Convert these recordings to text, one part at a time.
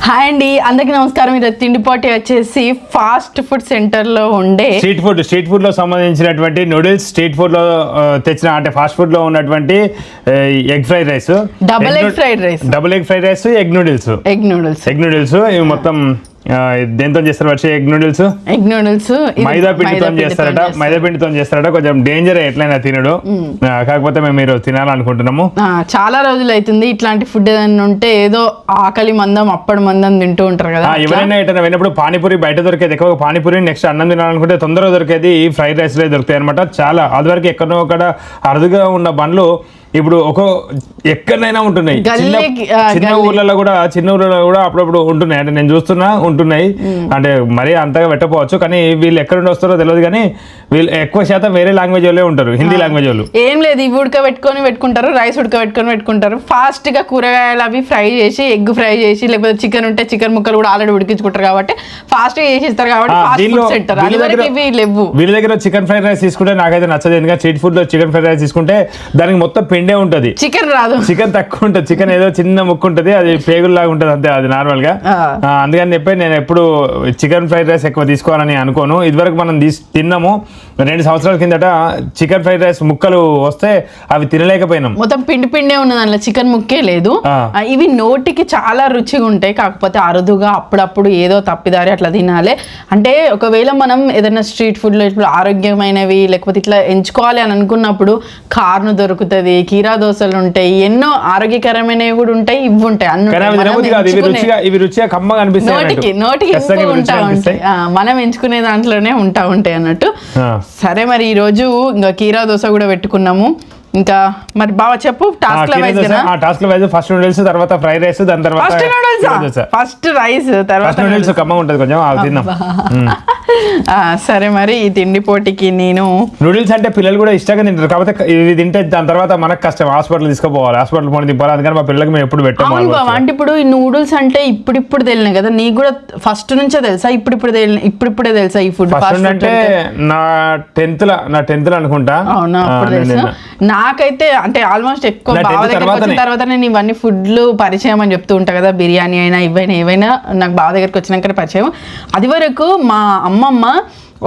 Hi అండి, అందరికీ నమస్కారం. ఈరోజు తిండిపోటీ వచ్చేసి ఫాస్ట్ ఫుడ్ సెంటర్ లో ఉండే స్ట్రీట్ ఫుడ్ లో సంబంధించినటువంటి నూడిల్స్, స్ట్రీట్ ఫుడ్ లో తెచ్చిన అంటే ఫాస్ట్ ఫుడ్ లో ఉన్నటువంటి egg fried rice, double egg fried rice, egg noodles ఇవి మొత్తం దేంతో చేస్తారు వచ్చి ఎగ్ నూడిల్స్ మైదా పిండితో చేస్తారట. కొంచెం డేంజర్ ఎట్లయినా తినడు, కాకపోతే మేము మీరు తినాలనుకుంటున్నాము. చాలా రోజులు అవుతుంది ఇట్లాంటి ఫుడ్ ఏదైనా ఉంటే, ఏదో ఆకలి మందం అప్పటి మందం తింటూ ఉంటారు కదా. ఎవరైనా ఎట్లా వెళ్ళినప్పుడు పానీపూరి బయట దొరికేది ఎక్కువ, పానీపూరి నెక్స్ట్ అన్నం తినాలనుకుంటే తొందరగా దొరికేది ఈ ఫ్రైడ్ రైస్ దొరుకుతాయి అనమాట. చాలా అదివరకు ఎక్కడో ఒకడ అరుదుగా ఉన్న బండ్లు ఇప్పుడు ఎక్కడైనా ఉంటున్నాయి. చిన్న ఊర్లలో కూడా అప్పుడప్పుడు ఉంటున్నాయి. అంటే నేను చూస్తున్నా ఉంటున్నాయి. అంటే మరీ అంతగా పెట్టకపోవచ్చు, కానీ వీళ్ళు ఎక్కడ నుండి వస్తారో తెలియదు. కానీ వీళ్ళు ఎక్కువ శాతం వేరే లాంగ్వేజ్ వాళ్ళే ఉంటారు, హిందీ లాంగ్వేజ్ వాళ్ళు. ఏం లేదు, ఇవి పెట్టుకుంటారు, రైస్ పెట్టుకుంటారు. ఫాస్ట్ గా కూరగాయలు అవి ఫ్రై చేసి, ఎగ్ ఫ్రై చేసి, లేకపోతే చికెన్ ఉంటే చికెన్ ముక్కలు కూడా ఆల్రెడీ ఉడికించుకుంటారు కాబట్టి ఫాస్ట్ గా చేసిస్తారు కాబట్టి వీళ్ళ దగ్గర చికెన్ ఫ్రైడ్ రైస్ తీసుకుంటే నాకైతే నచ్చదు. ఎందుకంటే స్ట్రీట్ ఫుడ్ లో చికెన్ ఫ్రైడ్ రైస్ తీసుకుంటే దానికి మొత్తం పిండే ఉంటది, చికెన్ రాదు, చికెన్ తక్కువ ఉంటుంది. చికెన్ ఏదో చిన్న ముక్క ఉంటది, అది పేగుల్లాగా ఉంటది అంతే, అది నార్మల్ గా. అందుకని చెప్పి నేను ఎప్పుడు చికెన్ ఫ్రైడ్ రైస్ ఎక్కువ తీసుకోవాలని అనుకోను. ఇదివరకు మనం తిన్నాము 2 సంవత్సరాల కిందట చికెన్ ఫ్రైడ్ రైస్ ముక్కలు వస్తే అవి తినలేకపోయినాం, మొత్తం పిండే ఉన్నది, అందులో చికెన్ ముక్కే లేదు. ఇవి నోటికి చాలా రుచిగా ఉంటాయి, కాకపోతే అరుదుగా అప్పుడప్పుడు ఏదో తప్పిదారి అట్లా తినాలి. అంటే ఒకవేళ మనం ఏదైనా స్ట్రీట్ ఫుడ్ లో ఇప్పుడు ఆరోగ్యమైనవి లేకపోతే ఇట్లా ఎంచుకోవాలి అని అనుకున్నప్పుడు కార్న్ దొరుకుతుంది, కీరా దోశలు ఉంటాయి, ఎన్నో ఆరోగ్యకరమైనవి కూడా ఉంటాయి, ఇవి ఉంటాయి అన్ని. నోటికి ఉంటాయి, మనం ఎంచుకునే దాంట్లోనే ఉంటాయి అన్నట్టు. సరే, మరి ఈ రోజు ఇంకా కీరా దోశ కూడా పెట్టుకున్నాము. ఇంకా మరి బాగా చెప్పు, టాస్క్ వైజ్ ఫస్ట్ నూడిల్స్, తర్వాత ఫ్రైడ్ రైస్, దాని తర్వాత ఫస్ట్ రైస్, తర్వాత నూడిల్స్ కమ్మగా ఉంటుంది కొంచెం, అవి తిన్నాం. సరే, మరి ఈ తిండి పోటీకి నేను నూడిల్స్ అంటే పిల్లలు కూడా ఇష్టంగా తింటారు, కాకపోతే ఇది తింటే దాని తర్వాత మనకు కష్టం, హాస్పిటల్ తీసుకోపోవాలి, హాస్పిటల్ పోనీ తిప్పాలి. అందుకని మా పిల్లలకి మేము ఎప్పుడు పెట్టాము. అంటే ఇప్పుడు ఈ నూడిల్స్ అంటే ఇప్పుడు తెలియదు కదా, నీకు కూడా ఫస్ట్ నుంచే తెలుసా? ఇప్పుడిప్పుడే తెలుసా ఈ ఫుడ్? అంటే నా 10th అనుకుంటా. అవునా? నాకైతే అంటే ఆల్మోస్ట్ ఎక్కువ బావ దగ్గరికి వచ్చిన తర్వాత నేను ఇవన్నీ ఫుడ్లు పరిచయం అని చెప్తూ ఉంటా కదా, బిర్యానీ అయినా ఏవైనా నాకు బావ దగ్గరికి వచ్చినాకనే పరిచయం. అది వరకు మా అమ్మమ్మ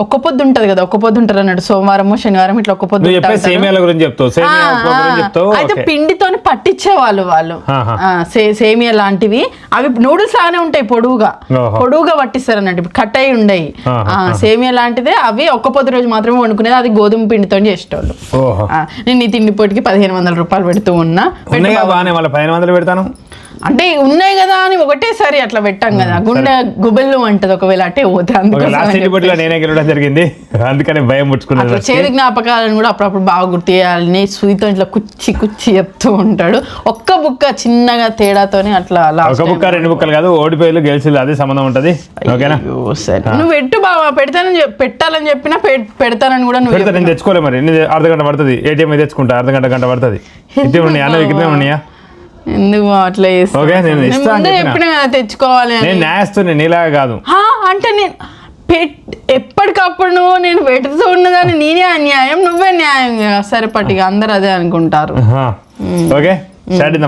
ఒక్క పొద్దు ఉంటది కదా, ఒక్క పొద్దు ఉంటారు అన్నాడు, సోమవారము శనివారం ఇట్లా ఒక్క పొద్దు. అయితే పిండితోని పట్టించేవాళ్ళు వాళ్ళు సేమియా లాంటివి. అవి నూడిల్స్ లాగానే ఉంటాయి, పొడువుగా పట్టిస్తారు అన్నట్టు, కట్ అయి ఉండయి. సేమియా లాంటిదే, అవి ఒక్క పొద్దు రోజు మాత్రమే వండుకునేది, అది గోధుమ పిండితో చేసేటోళ్ళు. నేను ఈ తిండి పోటీకి 1500 రూపాయలు పెడుతూ ఉన్నా. 1500 పెడతాను అంటే ఉన్నాయి కదా అని ఒకటేసారి అట్లా పెట్టాం కదా, గుండె గుబెల్లు అంటది ఒకవేళ అట్టే పోతే. జరిగింది, అందుకని భయం పుచ్చుకున్నాను. చేదు జ్ఞాపకాలను కూడా అప్పుడప్పుడు బాగా గుర్తు చేయాలని సుయితో ఇట్లా కుచ్చి చెప్తూ ఉంటాడు. ఒక్క బుక్క చిన్నగా తేడాతోనే అట్లా, ఒక బుక్క 2 బుక్కలు కాదు, ఓడిపోయి గెలిచి అదే సంబంధం ఉంటది. ఓకేనా? సరే, నువ్వు పెట్టు బాబా, పెట్టాలని చెప్పినా పెడతానని కూడా నువ్వు. నేను తెచ్చుకోలే, మరి అర్ధగంట పడుతుంది, ATM తెచ్చుకుంటా, గంట పడుతుంది. ఇట్టే ఉన్నాయా అన్న, విగ్రహం ఉన్నాయా? ఎందుకు అట్లా చెప్పినా కదా తెచ్చుకోవాలి, నీలాగా కాదు. అంటే నేను ఎప్పటికప్పుడు నేను పెడుతూ ఉన్నదాన్ని నేనే అన్యాయం, నువ్వే న్యాయం. సరే పట్టిగా అందరు అదే అనుకుంటారు. ఓకే,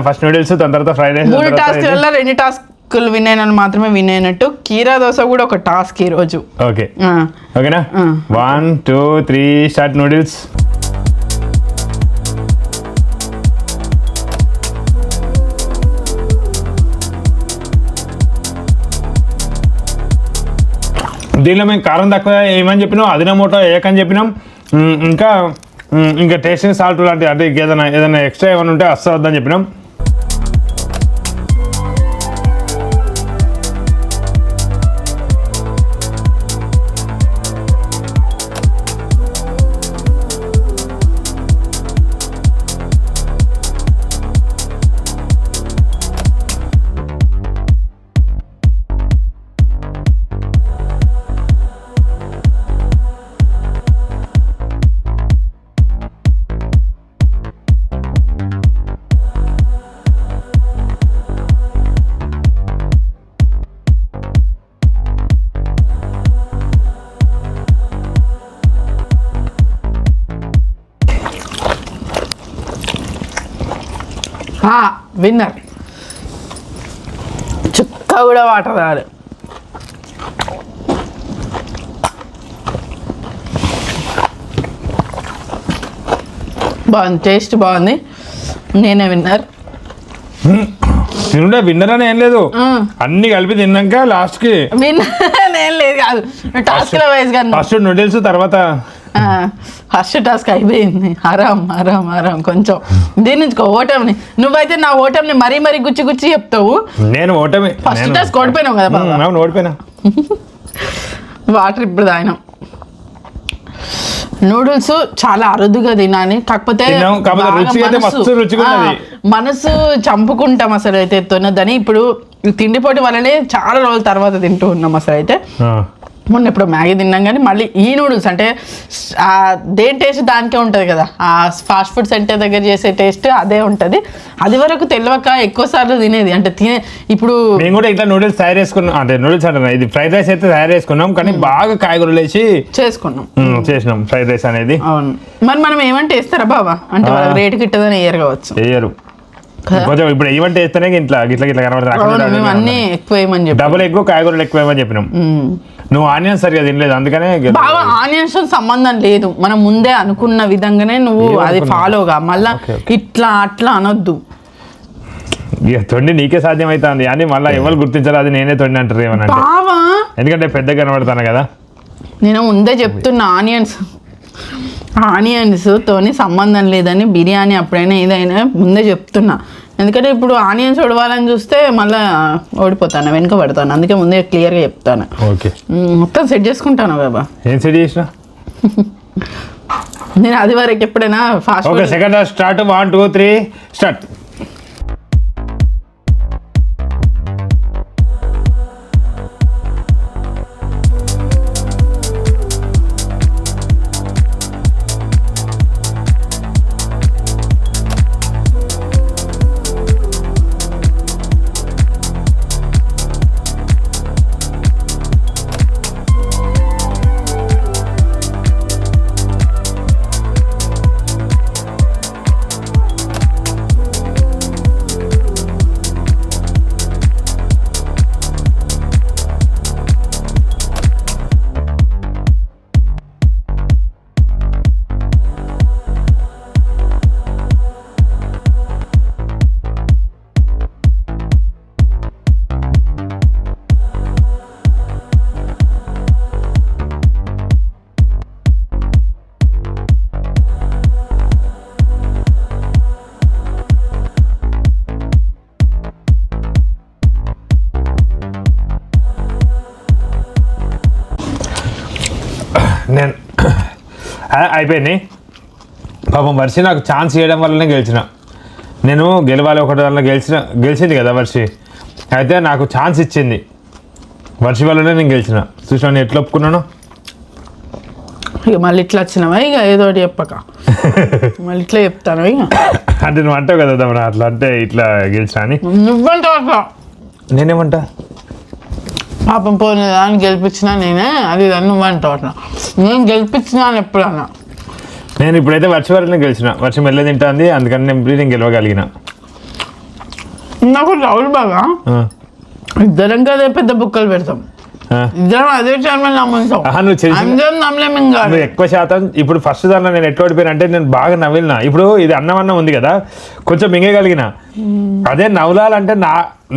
ఫస్ట్ నూడిల్స్, దాని తర్వాత ఫ్రైడ్ రైస్. 3 టాస్క్లలో 2 టాస్క్లు విన్ అయినాను, మాత్రమే విన్ అయినట్టు. కీరా దోశ కూడా ఒక టాస్క్ ఈ రోజు. ఓకేనా? 1 2 3 స్టార్ట్. నూడిల్స్, దీనిలో మేము కారం తక్కువ ఏమని చెప్పినాం, అదినమోటో ఏకని చెప్పినాం. ఇంకా టేస్టింగ్ సాల్ట్ లాంటి అంటే ఏదైనా ఎక్స్ట్రా ఏమైనా ఉంటే అస్సలు వద్దని చెప్పినాం. విన్నర్ చుక్క ఇంకా కూడా వాటర్ తాగాలి. బాగుంది, టేస్ట్ బాగుంది. నేనే విన్నర్. తినుడే విన్నర్ అని ఏం లేదు, అన్ని కలిపి తిన్నాక లాస్ట్ కి ఏం లేదు కాదు, టాస్క్ వైజ్ గా ఫస్ట్ నూడిల్స్ తర్వాత ఫస్ట్ టాస్క్ అయిపోయింది. ఆరాం కొంచెం దీని నుంచి ఓటమిని, నువ్వైతే నా ఓటమిని మరీ మరీ గుచ్చి గుచ్చి చెప్తావు. నేను ఓటమి ఫస్ట్ టాస్క్ ఓడిపోయినావు కదా బాబా. అవును ఓడిపోయినా. వాటర్ ఇప్పుడు తాగినాం. నూడిల్స్ చాలా అరుదుగా తినాలి, కాకపోతే మనసు చంపుకుంటాం అసలు అయితే తినదని. ఇప్పుడు తిండిపోటీ వల్లనే చాలా రోజుల తర్వాత తింటూ ఉన్నాం అసలు అయితే. మొన్న ఇప్పుడు మ్యాగీ తిన్నాం, కానీ మళ్ళీ ఈ నూడిల్స్ అంటే దేని టేస్ట్ దానికే ఉంటుంది కదా, ఆ ఫాస్ట్ ఫుడ్ సెంటర్ దగ్గర చేసే టేస్ట్ అదే ఉంటుంది. అది వరకు తెలియక ఎక్కువ సార్లు తినేది, అంటే ఇప్పుడు మేము కూడా ఇట్లా నూడిల్స్ తయారు చేసుకున్నాం, అంటే నూడిల్స్ అంటే ఇది ఫ్రైడ్ రైస్ అయితే తయారు చేసుకున్నాం, కానీ బాగా కాయగూరలు వేసి చేసినాం ఫ్రైడ్ రైస్ అనేది. అవును, మరి మనం ఏమంటే వేస్తారా బాబా, అంటే వాళ్ళకి రేటు గిట్టదని వేయరు కావచ్చు. వేయరు కొంచెం, ఇప్పుడు ఏమంటే వేస్తేనే ఇట్లా గిట్ల గిట్ల కనబడతారు. అన్ని ఎక్కువ వేయమని చెప్పి, డబుల్ ఎగ్ కాయగూరలు ఎక్కువ వేయమని చెప్పినాం. నువ్వు ఆనియన్స్ సరిగా తినలేదు, అందుకనే. బాగా ఆనియన్స్ సంబంధం లేదు, మనం ముందే అనుకున్న విధంగానే నువ్వు అది ఫాలోగా, మళ్ళా ఇట్లా అట్లా అనొద్దు. ఇక తొండి నీకే సాధ్యం అవుతుంది అని మళ్ళీ ఎవరు గుర్తించాలి, అది నేనే తొండి అంటారు ఏమన్నా, ఎందుకంటే పెద్దగా కనబడతాను కదా. నేను ముందే చెప్తున్నా, ఆనియన్స్ తోని సంబంధం లేదని, బిర్యానీ అప్పుడైనా ఏదైనా ముందే చెప్తున్నా. ఎందుకంటే ఇప్పుడు ఆనియన్స్ ఉడవాలని చూస్తే మళ్ళీ ఓడిపోతాను, వెనుక పడతాను. అందుకే ముందే క్లియర్గా చెప్తాను. ఓకే, మొత్తం సెట్ చేసుకుంటాను బాబా. ఏం సెట్ చేసినా నేను అది వరకు ఎప్పుడైనా fast. Okay, second start. 1 2 3 start. నేను అయిపోయింది. పాపం వర్షి నాకు ఛాన్స్ ఇవ్వడం వల్లనే గెలిచిన. నేను గెలవాలి ఒకటి దానిలో గెలిచింది కదా వర్షి, అయితే నాకు ఛాన్స్ ఇచ్చింది వర్షి వల్లనే నేను గెలిచిన. చూసినా నేను ఎట్లా ఒప్పుకున్నాను. ఇక మళ్ళీ ఇట్లా వచ్చినావా, ఇక ఏదో చెప్పక మళ్ళీ ఇట్లా చెప్తాను. ఇక అంటే నువ్వు అంటావు కదా తమ్ముడు, అట్లా అంటే ఇట్లా గెలిచిన అని. నువ్వంటావు, నేనేమంటా, పాపం పోయిన దాన్ని గెలిపించినా నేనే, అది నువ్వు అంటావు అట్లా. నేను గెలిపించినా అని ఎప్పుడన్నా. నేను ఇప్పుడైతే వర్షి వరనే గెలిచిన. వర్షం మెల్ల తింటుంది, అందుకని నేను గెలవగలిగిన. నాకు రావులు బాగా ఇద్దరం కదే పెద్ద బుక్కలు పెడతాం, ఇద్దరం అదే ఛానల్ నమ్ముతాం. అందరం నమ్మలేము. ఇంకా ఎక్కువ శాతం ఇప్పుడు ఫస్ట్ దానిలో నేను ఎట్లా ఓడిపోయినా అంటే, నేను బాగా నవ్వినా. ఇప్పుడు ఇది అన్నం ఉంది కదా, కొంచెం మింగగలిగిన. అదే నవ్వాలంటే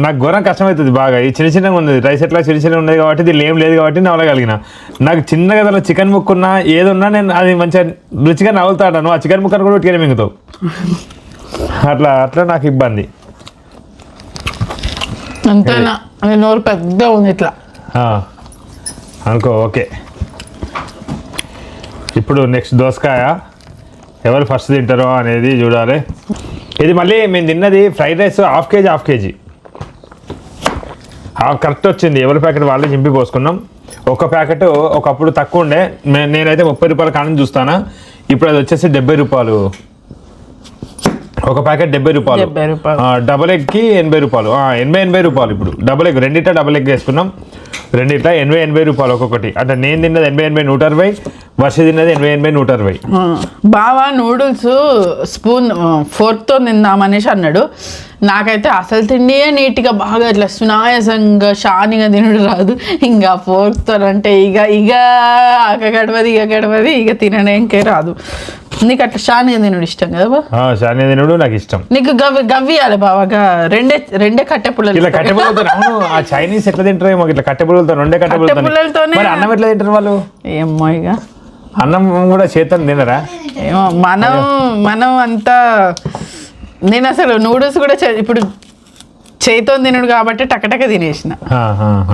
నాకు ఘోరం కష్టమవుతుంది బాగా. ఈ చిన్నగా ఉంది రైస్, ఎట్లా చిన్నగా ఉంది కాబట్టి దీన్ని ఏం లేదు కాబట్టి నవ్వగలిగిన. నాకు చిన్నగా దానిలో చికెన్ ముక్కున్నా ఏదున్నా నేను అది మంచిగా రుచిగా నవ్వుతాను. నువ్వు ఆ చికెన్ ముక్కను కూడా ఉట్టిగానే మింగుతావు. అట్లా నాకు ఇబ్బంది. అంతేనా, నోరు పెద్ద ఉంది ఇట్లా అనుకో. ఓకే, ఇప్పుడు నెక్స్ట్ దోసకాయ ఎవరు ఫస్ట్ తింటారో అనేది చూడాలి. ఇది మళ్ళీ మేము తిన్నది fried rice half KG correct వచ్చింది. ఎవరి ప్యాకెట్ వాళ్ళే చింపి పోసుకున్నాం. ఒక ప్యాకెట్ ఒకప్పుడు తక్కువ ఉండే, నేనైతే 30 రూపాయల కానీ చూస్తాను. ఇప్పుడు అది వచ్చేసి 70 రూపాయలు. ఒక ప్యాకెట్ 70 రూపాయలు. డబుల్ ఎగ్కి 80 రూపాయలు. 80 రూపాయలు. ఇప్పుడు డబుల్ ఎగ్ రెండిట డబుల్ ఎగ్ వేసుకున్నాం. రెండు ఇట్లా 80 రూపాయలు ఒక్కొక్కటి. అంటే నేను తిన్నది 80 160, వర్ష తిన్నది 80 160. బావా నూడిల్స్ స్పూన్ ఫోర్క్తో తిందామనేసి అన్నాడు. నాకైతే అసలు తిండియే నీట్గా బాగా ఇట్లా సునాయాసంగా షానిగా తినడు రాదు. ఇంకా ఫోర్క్తో అంటే ఇక గడవది ఇక తినడానికే రాదు. నీకు అట్లా షానిగా తినడు ఇష్టం కదా బా? షానిగా తినడు నాకు ఇష్టం. నీకు గవ్వియాలి బాగా రెండే కట్టె పుల్లలు. ఇలా కట్టె పుల్లలతో అవును. ఆ చైనీస్ ఎట్లా తింటారు మాకు ఇట్లా కట్టె పుల్లలతో, రెండే కట్టె పుల్లలతోనే. మరి అన్నం ఎట్లా తింటారు వాళ్ళు? ఏమో ఇక అన్నం కూడా చేతను తినరా? ఏమో మనం అంతా. నేను అసలు నూడిల్స్ కూడా ఇప్పుడు చేతితో తినడు కాబట్టి టకటక తినేసిన.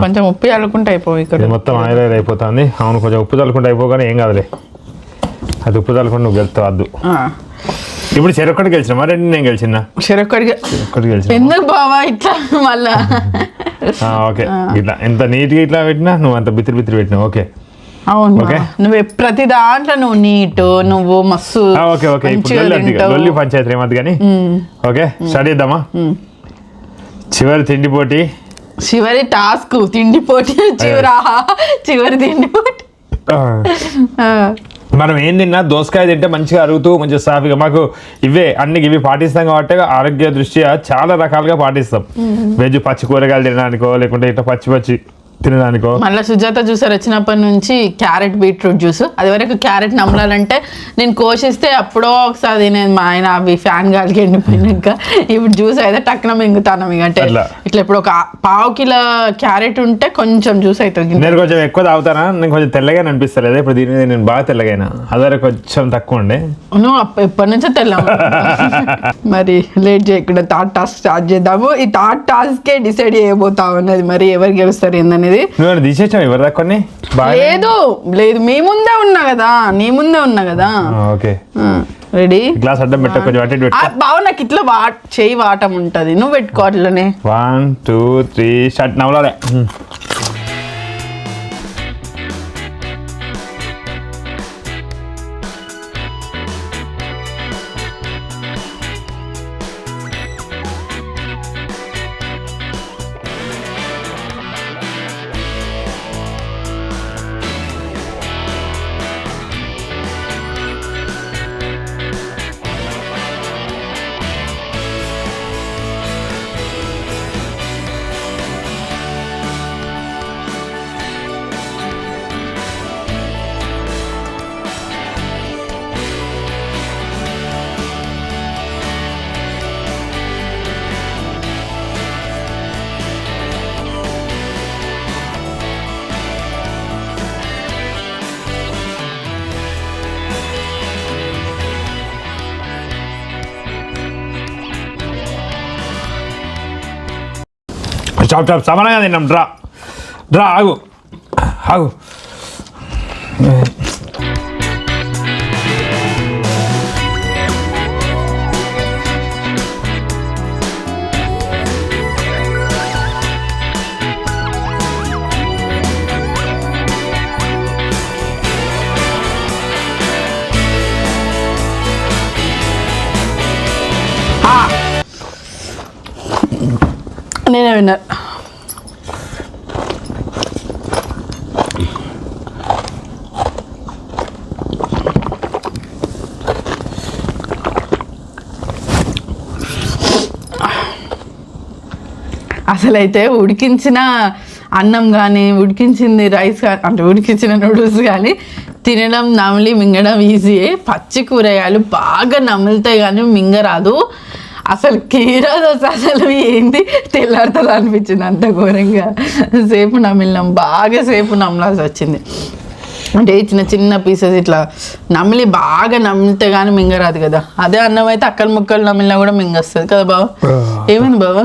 కొంచెం ఉప్పు చల్లుకుంటే అయిపోయి ఇక్కడ మొత్తం ఆయిల్ అయిపోతుంది. అవును కొంచెం ఉప్పు చల్లుకుంటే అయిపోగానే ఏం కాదులే. అది ఉప్పు చల్లుకుంటే నువ్వు గెలుస్తావు వద్దు. ఇప్పుడు చెరొక్కటి గెలిచిన మరి నేను గెలిచిన చెరొక్కటి గెలిచిన. ఎందుకు బావా ఇట్లా మళ్ళా? ఓకే ఇట్లా ఎంత నీట్గా ఇట్లా పెట్టినా నువ్వు అంత బిత్తిరి పెట్టినావు. ఓకే అవును నువ్వు ప్రతి దాంట్లో నువ్వు నీటు నువ్వు మస్తు. ఓకే ఓకే లొల్లి పంచాయతీ ఏమద్దు కానీ ఓకే స్టార్ట్ చేద్దామా? చివరి తిండి పోటీ, చివరి టాస్క్ తిండి పోటీ, చివరి తిండి పోటీ. మనం ఏం తిన్నా దోసకాయ తింటే మంచిగా అరుగుతూ మంచిగా సాఫీగా. మాకు ఇవి పాటిస్తాం కాబట్టి ఆరోగ్య దృష్ట్యా చాలా రకాలుగా పాటిస్తాం. వెజ్ పచ్చి కూరగాయలు తినడానికో లేకుంటే ఇట్లా పచ్చి తినడానికో. మళ్ళీ సుజాత జ్యూసర్ వచ్చినప్పటి నుంచి క్యారెట్ బీట్రూట్ జ్యూస్. అది వరకు క్యారెట్ నమ్మలాలంటే నేను కోసిస్తే అప్పుడో ఒకసారి తినేది మా ఆయన. అవి ఫ్యాన్ గాలికి ఎండిపోయినాక ఇప్పుడు జ్యూస్ అయితే టక్కున మింగుతాను. అంటే ఇట్లా ఇప్పుడు ఒక పావు కిలో క్యారెట్ ఉంటే కొంచెం జ్యూస్ అవుతుంది. నేను కొంచెం ఎక్కువ తాగుతానా, నేను కొంచెం తెల్లగా అనిపిస్తలేదు. ఇప్పుడు దీని మీద నేను బాగా తెల్లగైనా, అదే కొంచెం తక్కువ ఉండే. నువ్వు ఎప్పటి నుంచో తెల్ల. మరి లేట్ చేయకుండా థర్డ్ టాస్క్ స్టార్ట్ చేద్దాము. ఈ థర్డ్ టాస్కే డిసైడ్ చేయబోతాం అన్నది. మరి ఎవరు గెలుస్తారు ఏందనేది తీసేసాం. ఎవరు దాన్ని లేదు మీ ముందే ఉన్నా కదా, నీ ముందే ఉన్నా కదా. Okay ready. గ్లాస్ అడ్డం పెట్ట కొంచెం బావ నాకు ఇట్లా చెయ్యి వాటం ఉంటది. నువ్వు పెట్టుకో అట్లనే. 1 2 3 స్టార్ట్. నవ్వలే చాప్ చాప్ సమానంగా తిన్నాం. డ్రా ఆగు. నేనే విన్నా. అసలైతే ఉడికించిన అన్నం కానీ ఉడికించింది రైస్ కానీ అంటే ఉడికించిన నూడిల్స్ కానీ తినడం నమిలి మింగడం ఈజీయే. పచ్చి కూరగాయలు బాగా నమిలితే కానీ మింగరాదు. అసలు కీరాదు అసలు ఏంది తెల్లారుతుంది అనిపించింది. అంత ఘోరంగా సేపు నమిలినాం, బాగా సేపు నమ్మలాల్సి వచ్చింది. అంటే చిన్న చిన్న పీసెస్ ఇట్లా నమిలి బాగా నమిలితే కానీ మింగరాదు కదా. అదే అన్నం అయితే అక్కల ముక్కలు నమిలినా కూడా మింగొస్తుంది కదా బావ. ఏమైంది బావ?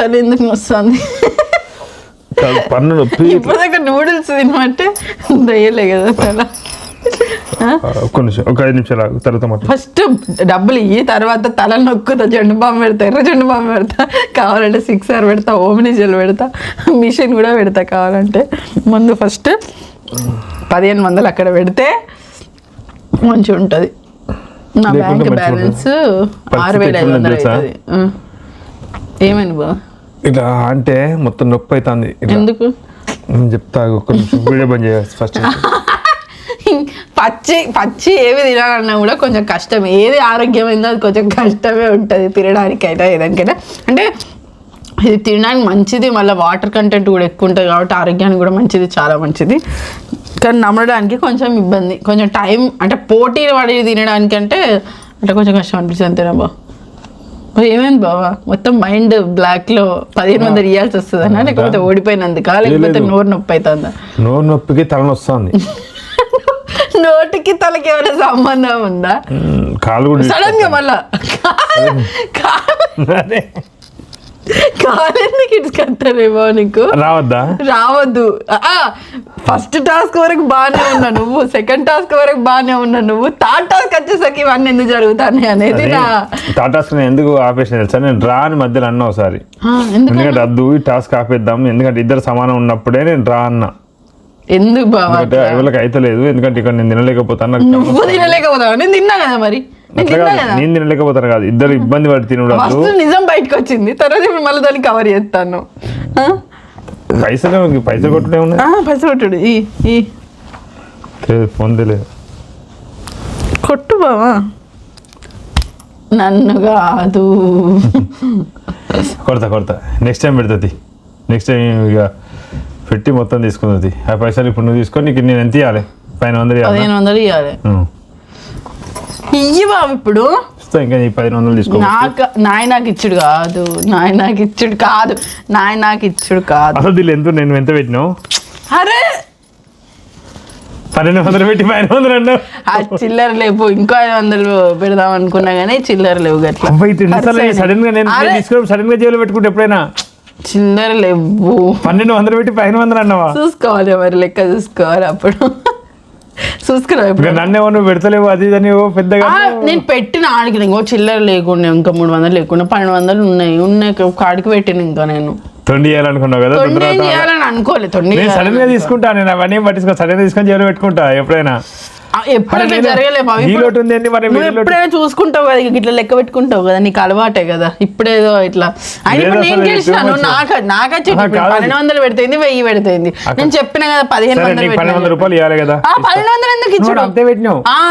తల ఎందుకు నొస్తుంది? ఇప్పుడు దగ్గర నూడిల్స్ తినమంటే దయ్యలే కదా తల. ఒక 5 నిమిషాలు తర్వాత ఫస్ట్ డబ్బులు ఇయ్యి, తర్వాత తల నొక్కుతా, జెండు బాంబు పెడతా, ఎర్ర జెండు బాంబు పెడతా, కావాలంటే 6R పెడతా, ఓమిని జెల్ పెడతా, మిషన్ కూడా పెడతా కావాలంటే. ముందు ఫస్ట్ 1500 అక్కడ పెడితే మంచిగా ఉంటుంది. నా బ్యాంక్ బ్యాలెన్స్ 6500 అవుతుంది. ఏమైంది బా? ఇట్లా అంటే మొత్తం నొప్పి అవుతుంది. ఎందుకు? నేను చెప్తా ఒక నిమిషం వీడియో బంద్ చేయాలి ఫస్ట్. పచ్చి పచ్చి ఏవి తినాలన్నా కూడా కొంచెం కష్టం. ఏది ఆరోగ్యమైందో అది కొంచెం కష్టమే ఉంటుంది తినడానికైనా ఏదానికైనా. అంటే ఇది తినడానికి మంచిది, మళ్ళీ వాటర్ కంటెంట్ కూడా ఎక్కువ ఉంటుంది కాబట్టి ఆరోగ్యానికి కూడా మంచిది, చాలా మంచిది. కానీ నమ్మడానికి కొంచెం ఇబ్బంది, కొంచెం టైం, అంటే పోటీ పడి తినడానికి అంటే కొంచెం కష్టం అనిపిస్తుంది అంతేనా బా? ఏమైంది బావా? మొత్తం మైండ్ బ్లాక్లో 1500 ఇవ్వాల్సి వస్తుందన్నా, లేకపోతే ఓడిపోయినందుకా, లేకపోతే నోరు నొప్పి అవుతుందా? నోరు నొప్పికి తలనొస్తుంది. నోటికి తలకి ఏమైనా సంబంధం ఉందా? కాలు కూడా సడన్ గా మళ్ళా కాలెందుకు ఇటుకంటారేమో నీకు? రావద్దా? రావద్దు. ఫస్ట్ టాస్క్ వరకు బాగానే ఉన్నా నువ్వు, సెకండ్ టాస్క్ వరకు బాగానే ఉన్నా నువ్వు, థర్డ్ టాస్క్ వచ్చేసరికి ఇవన్నీ ఎందుకు జరుగుతాయి అనేది నా టాటాస్ ఎందుకు ఆపేసిన తెలుసా? నేను డ్రా అని మధ్యలో అన్నా ఒకసారి, ఎందుకంటే అద్దు ఈ టాస్క్ ఆపేద్దాం, ఎందుకంటే ఇద్దరు సమానం ఉన్నప్పుడే నేను డ్రా అన్నా. ఎందుకు బాబా? ఎవరికి అయితే లేదు, ఎందుకంటే ఇక్కడ నేను తినలేకపోతాను. నువ్వు తినలేకపోతావు, నేను తిన్నా కదా మరి. నేను తినలేకపోతాను కాదు, ఇద్దరు ఇబ్బంది పడి తినడం. నిజం బయటకు వచ్చింది, తర్వాత ఇప్పుడు మళ్ళీ దాన్ని కవర్ చేస్తాను. పైసలు కొట్టుడే ఉన్నాయి. పైసలు కొట్టుడు ఫోన్ తెలియదు, కొట్టు బావా, నన్ను కాదు. కొడతా నెక్స్ట్ టైం పెడుతుంది. నెక్స్ట్ టైం ఇక పెట్టి మొత్తం తీసుకుంది. ఆ పైసలు ఇప్పుడు నువ్వు తీసుకొని నీకు నేను ఎంత ఇవ్వాలి? 1500 1500 ఇవ్వాలి. ఇయ్యి బాబు ఇప్పుడు ఇంకా 1500 తీసుకో. నాకు ఇచ్చుడు కాదు, నాకు ఇచ్చుడు కాదు. అసలు దీళ్ళు ఎంత, నేను ఎంత పెట్టినావు? అరే 1200 పెట్టి 1500 అన్నావు. చిల్లర లేవు, ఇంకో 500 పెడదాం అనుకున్నా కానీ చిల్లర లేవు. గట్లా సడన్ గా నేను సడన్ గా జేబులో పెట్టుకుంటే ఎప్పుడైనా చిల్లర లేవు. 1200 పెట్టి 1500 అన్నావా? చూసుకోవాలి మరి, లెక్క చూసుకోవాలి అప్పుడు. చూసుకురా నన్నేమో నువ్వు పెడతలేవు అది ఇదని పెద్దగా. నేను పెట్టిన ఆడికి ఇంకో చిల్లర లేకుండా, ఇంకా 300 లేకుండా 1200 ఉన్నాయి కాడికి పెట్టిన. ఇంకా నేను తొండి చేయాలనుకున్నావు కదా, చేయాలని అనుకోలేదు. సడన్ గా తీసుకుంటా, నేను అవన్నీ పట్టించుకో, సడన్ గా తీసుకొని జేబులో పెట్టుకుంటా ఎప్పుడైనా. ఎప్పుడైనా చూసుకుంటావు కదా, ఇట్లా లెక్క పెట్టుకుంటావు కదా, నీకు అలవాటే కదా. ఇప్పుడేదో ఇట్లా నేను గెలిచినాను, నాకే 1200 పెడుతుంది, 1000 పెడుతుంది. నేను చెప్పిన కదా 1500 రూపాయలు ఇవ్వాలి కదా. 1500 ఎందుకు ఇచ్చాడు?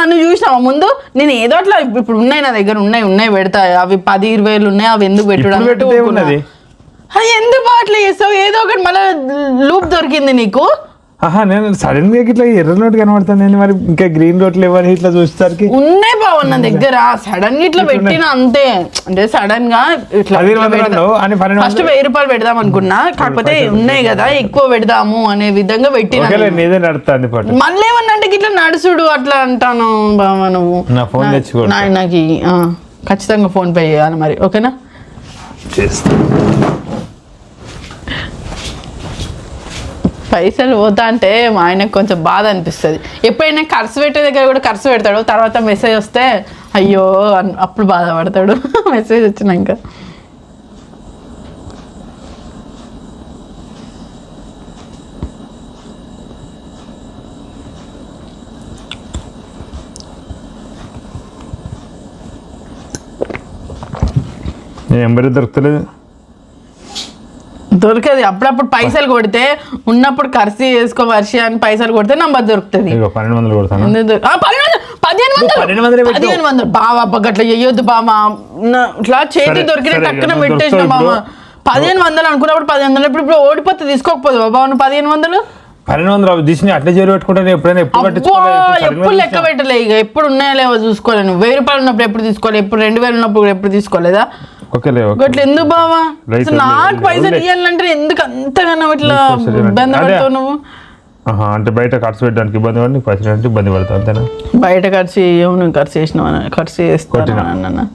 నువ్వు చూసినావా ముందు? నేను ఏదో అట్లా ఇప్పుడు ఉన్నాయి నా దగ్గర, ఉన్నాయి పెడతా, అవి 10-20 ఉన్నాయి, అవి ఎందుకు పెట్టడం? ఎందుకు అట్లా చేస్తావు? ఏదో ఒకటి మళ్ళీ లూప్ దొరికింది నీకు. నేను సడన్ గా ఇట్లా ఎర్ర నోట్ కనబడతాను, నేను మరి ఇంకా గ్రీన్ నోట్ లేవని ఇట్లా చూసేసరికి ఉన్నాయి బావ నా దగ్గర. సడన్ గా ఇట్లా పెట్టిన అంతే, అంటే సడన్ గా ఇట్లా ఫస్ట్ 1000 రూపాయలు పెడదాం అనుకున్నా, కాకపోతే ఉన్నాయి కదా ఎక్కువ పెడదాము అనే విధంగా పెట్టిన. మళ్ళీ ఏమన్నా అంటే ఇట్లా నడుచుడు అట్లా అంటాను బావ. నువ్వు నాకు ఖచ్చితంగా ఫోన్ పే చేయాలి మరి, ఓకేనా? పైసలు పోతా అంటే మా ఆయనకు కొంచెం బాధ అనిపిస్తుంది. ఎప్పుడైనా ఖర్చు పెట్టే దగ్గర కూడా ఖర్చు పెడతాడు, తర్వాత మెసేజ్ వస్తే అయ్యో అప్పుడు బాధపడతాడు. మెసేజ్ వచ్చినాక ఎంబరి దొరుకుతలేదు, దొరకదు. అప్పుడప్పుడు పైసలు కొడితే ఉన్నప్పుడు ఖర్చు చేసుకో వర్షి అని పైసలు కొడితే నంబర్ దొరుకుతుంది. 1200 కొడతాను. 1500 బావా గట్లా చెయ్యొద్దు బామా, ఇట్లా చేతి దొరికిన టక్కున పెట్టేసిన బామా. 1500 అనుకున్నప్పుడు 1500, ఇప్పుడు ఓడిపోతే తీసుకోకపోదు బాబా. 1500 తీసి అట్లా చేరు పెట్టుకుంటాను. ఎప్పుడైనా ఎప్పుడు లెక్క పెట్టలే, ఇక ఎప్పుడు ఉన్నాయో లేవో చూసుకోలేను. 1000 రూపాయలు ఉన్నప్పుడు ఎప్పుడు తీసుకోవాలి, ఎప్పుడు 2000 ఉన్నప్పుడు ఎప్పుడు తీసుకోలేదా? అట్లా ఎందుకు బావా? నాకు పైసలు ఇవ్వాలంటే ఎందుకు అంతగానో ఇట్లా ఇబ్బంది పడతావు నువ్వు? అంటే బయట ఖర్చు పెట్టడానికి ఇబ్బంది పడి పైసలు అంటే ఇబ్బంది పడతావు అంతేనా? బయట ఖర్చు ఖర్చు చేసినావు, ఖర్చు చేస్తాను.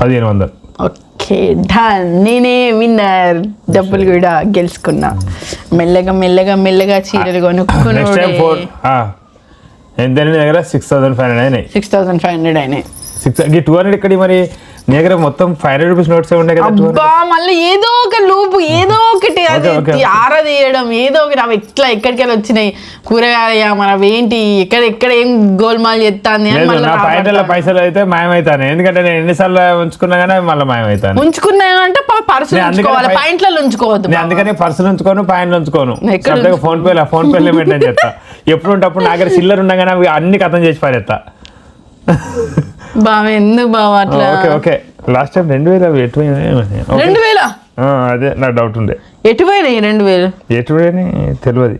1500. ఓకే డన్, నేనే విన్నర్. డబ్బులు కూడా గెలుచుకున్నా. మెల్లగా చీరలు కొనుక్కున్నా. ఎంత దగ్గర 6500 అయినాయి. 6500 అయినాయి. 200 ఇక్కడ మరి నీ దగ్గర మొత్తం 500 రూపీస్ నోట్స్ ఉండే కదా. అబ్బా మళ్ళీ ఏదో ఒక లూపు ఏదో ఒకటి అది ఆరదీయడం ఏదో ఒకటి అవి ఎట్లా ఎక్కడికెళ్ళి వచ్చినాయి కూరగాయ మన ఏంటి ఎక్కడ ఏం గోల్మాల్ చేస్తాంది అని మళ్ళీ నా పాయింట్ల పైసలు అయితే మాయమవుతాను, ఎందుకంటే నేను ఎన్నిసార్లు ఉంచుకున్నా కానీ మళ్ళీ మాయమవుతాను. ఉంచుకున్నాయంటే పర్సు ఉంచుకోవాలి, పాయింట్లలో ఉంచుకోవద్దు. నేను అందుకని పర్సులు ఉంచుకోను, పాయింట్లు ఉంచుకోను, ఫోన్ పేలో మెయింటైన్ చేస్తా. ఎప్పుడు ఉంటప్పుడు నా దగ్గర చిల్లర ఉండగానే అవి అన్ని కథం చేసి పారేస్తా. బావ ఎందుకు బావ అట్లా? Okay last time 2000 ఎటుపోయినాయి? 2000 అదే నాకు డౌట్ ఉండే, ఎటుపోయినాయి 2000 ఎటుపోయినాయి తెలియదు.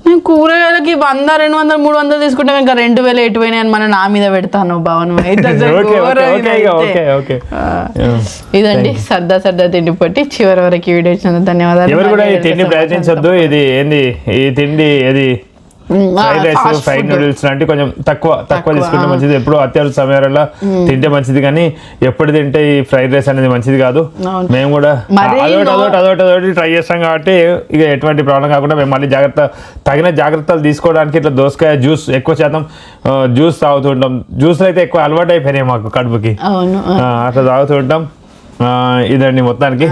నేను కూరగాయలకి 100, 200, 300 తీసుకుంటే ఇంకా 2000 ఎటుపోయినాయి అని మన నా మీద పెడతాను బావను. ఇదండి సరదా తిండి పట్టి చివరి వరకు వీడియో ఇచ్చినందుకు ధన్యవాదాలు. ఎవరు కూడా ఈ తిండి ప్రయత్నించొద్దు. ఇది ఏంది ఈ తిండి, ఇది ఫ్రైడ్ రైస్, ఫ్రైడ్ నూడిల్స్ లాంటి కొంచెం తక్కువ తీసుకుంటే మంచిది. ఎప్పుడు అత్యవసర సమయాలలో తింటే మంచిది, కానీ ఎప్పుడు తింటే ఈ ఫ్రైడ్ రైస్ అనేది మంచిది కాదు. మేము కూడా అదొకటి ట్రై చేస్తాం కాబట్టి ఇక ఎటువంటి ప్రాబ్లం కాకుండా మేము మళ్ళీ తగిన జాగ్రత్తలు తీసుకోవడానికి ఇట్లా దోసకాయ జ్యూస్ ఎక్కువ శాతం జ్యూస్ తాగుతుంటాం. జ్యూస్లు అయితే ఎక్కువ అలవాటు అయిపోయినాయి మాకు కడుపుకి, అట్లా తాగుతుంటాం. ఇదండి మొత్తానికి.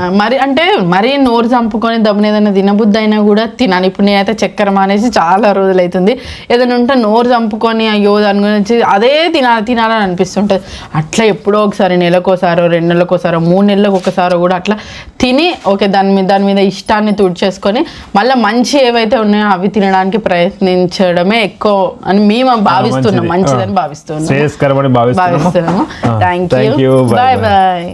మరి నోరు చంపుకొని దబ్బున ఏదైనా తినబుద్ధి అయినా కూడా తినాలి. ఇప్పుడు నేనైతే చక్కెర మానేసి చాలా రోజులు అవుతుంది. ఏదైనా ఉంటే నోరు చంపుకొని అయ్యో దాని గురించి అదే తినాలని అనిపిస్తుంటుంది. అట్లా ఎప్పుడో ఒకసారి నెలకోసారో 2 నెలలకోసారో 3 నెలలకు ఒకసారో కూడా అట్లా తిని ఓకే దాని మీద ఇష్టాన్ని తుడిచేసుకొని మళ్ళీ మంచి ఏవైతే ఉన్నాయో అవి తినడానికి ప్రయత్నించడమే ఎక్కువ అని మేము భావిస్తున్నాం, మంచిదని భావిస్తున్నాము. Thank you, bye bye.